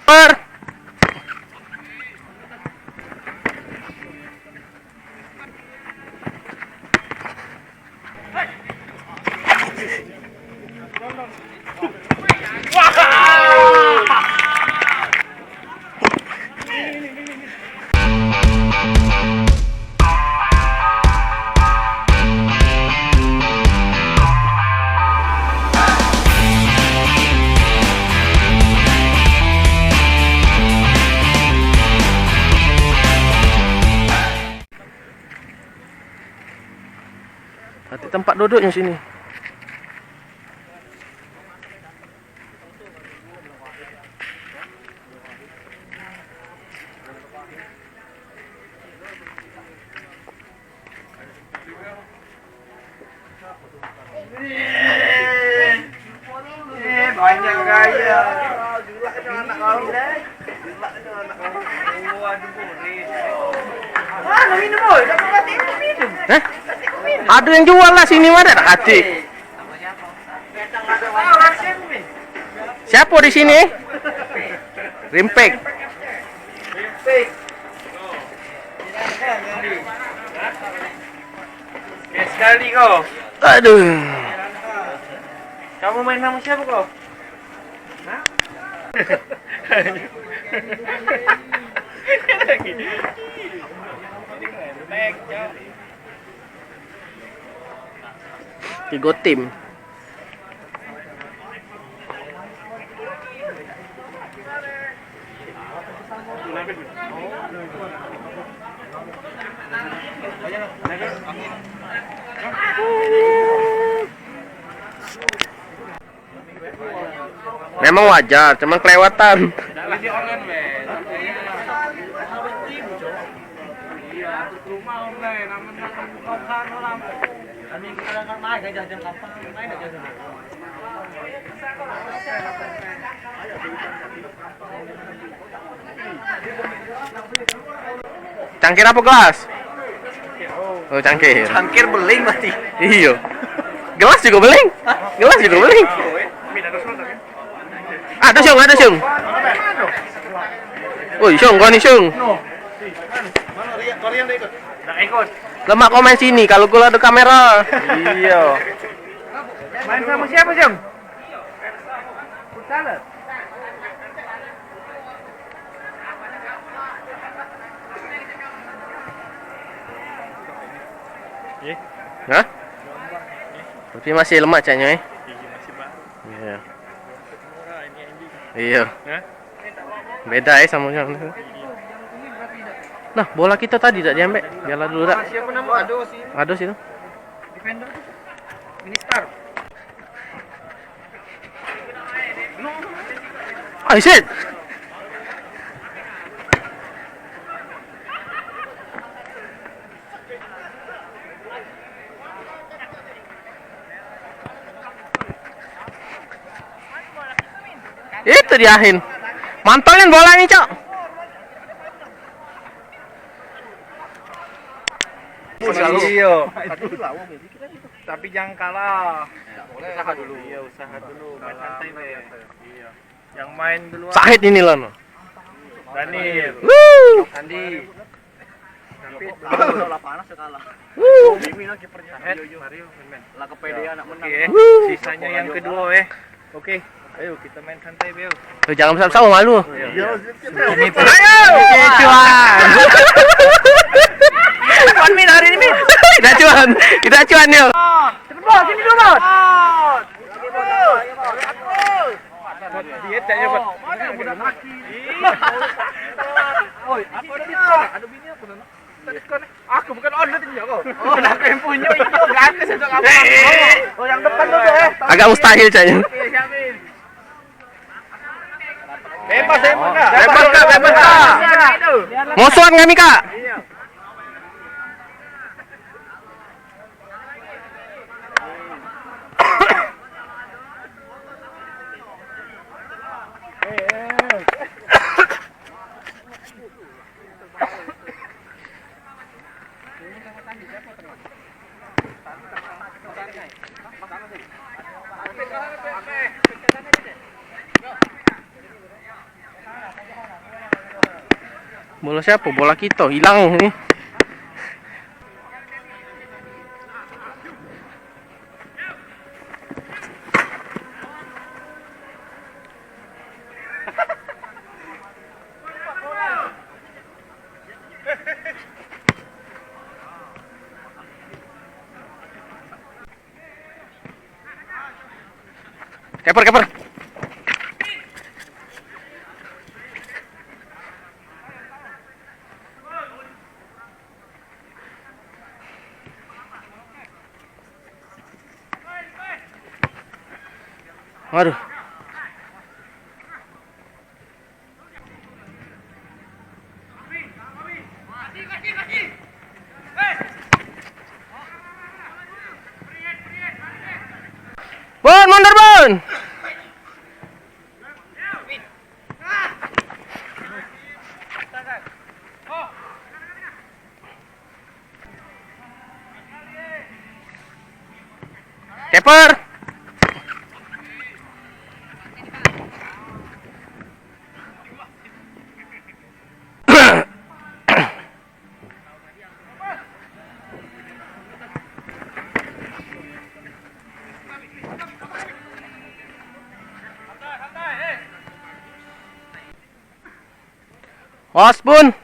Per. Hati tempat duduknya sini. Banyak gaya. Julaknya anak kau deh. Julaknya anak kau. Waduh, boleh. Minum boy. Kamu kasih minum. Ada yang jual lah sini mana ada kacik. Siapa di sini? Rimpek. Sekali kau. Aduh. Kamu main sama siapa kau? Hah? Tiga tim. Memang wajar, cuman kelewatan. Cangkir apa gelas? Oh, cangkir. Cangkir beling mati. Iya. Gelas juga beling. Gelas juga beling. Ada Syung, ada Syung. Woi, Syung, kau nih Syung. Kalian ikut? Nggak ikut. Lemak komen sini kalau gua ada kamera. Iya. Main sama siapa, Jam? Futsal. Hah? Tapi masih lemak caknya Masih baru. Iya. Murah ini anjing. Iya. Hah? Beda sama yang. Nah, bola kita tadi tak diambil. Biarlah dulu dak. Siapa nama? Ados ini. Ados itu. Defender. Minister. I said. Itu diahin. Mantolin bola ini, Cok. Iya. Tapi jangan kalah. Usaha dulu. Iya, usaha dulu. Main santai, Iya. Yang main duluan. Sahid ini loh. Daniel. Woo. Andi. Tapi bola panas kalah. Woo. Mimina kipernya. Mario main. Lah kepedean anak menang. Woo. Sisanya yang kedua Oke. Ayo kita main santai, Beo. Jangan bersama-sama malu. Iya. Ayo. Cuan. Cuan Min hari ini Min. Kita cuan. Kita cuan yuk. Cepet bos, sini dulu bos. Diet aja bos. Mana udah maki. Oi, aku ada diskon. Ada bini aku nana. Diskon. Aku bukan order ini kok. Oh, aku yang punya itu gratis untuk apa? Oh, yang depan dulu Agak mustahil caknya. Oke, siapin. Bebas saya enggak. Bebas kak. Musuhan kami kak. Iya. Bola siapa? Bola kita hilang ni. Keper, keper. Aduh. Bun, mundur Bun. Keper. Was Bun.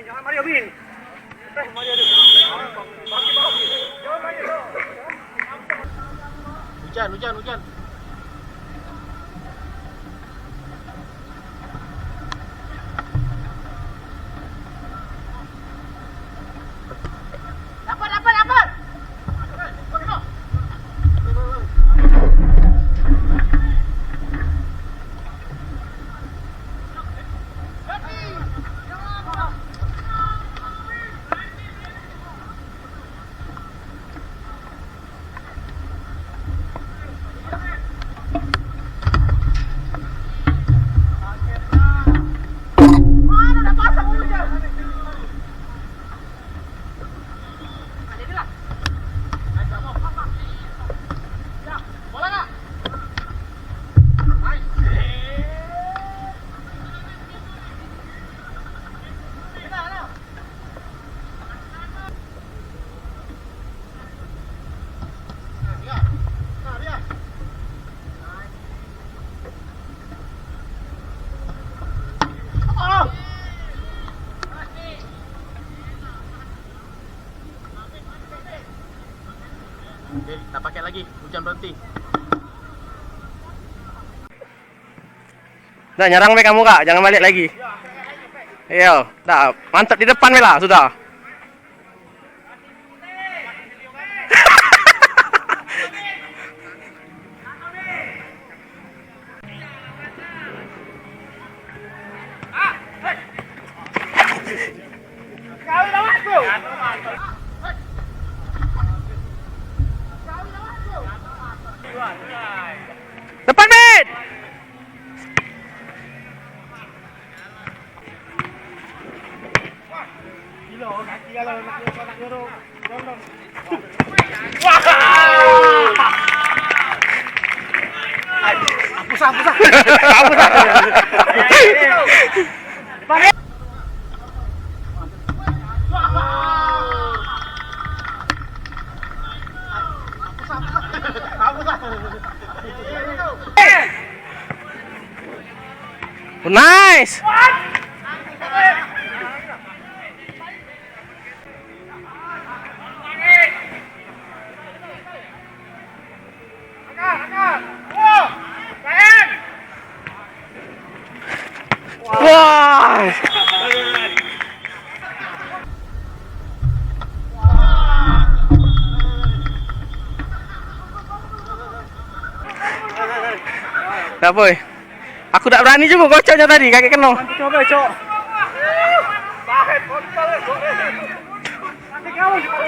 Jangan Mario Bin. Hujan. Dapat. Oke, tak pakai lagi. Hujan berhenti. Dah nyerang be kamu Kak, jangan balik lagi. Iya, dah mantap di depan Bella sudah. Depan mid. Gila, kaki kalau nak nyuruh. Nice. Wah. Tak apa. Aku tak berani juga kocoknya tadi, kakek kena. Coba, Cok. Bahaya. Nanti kamu juga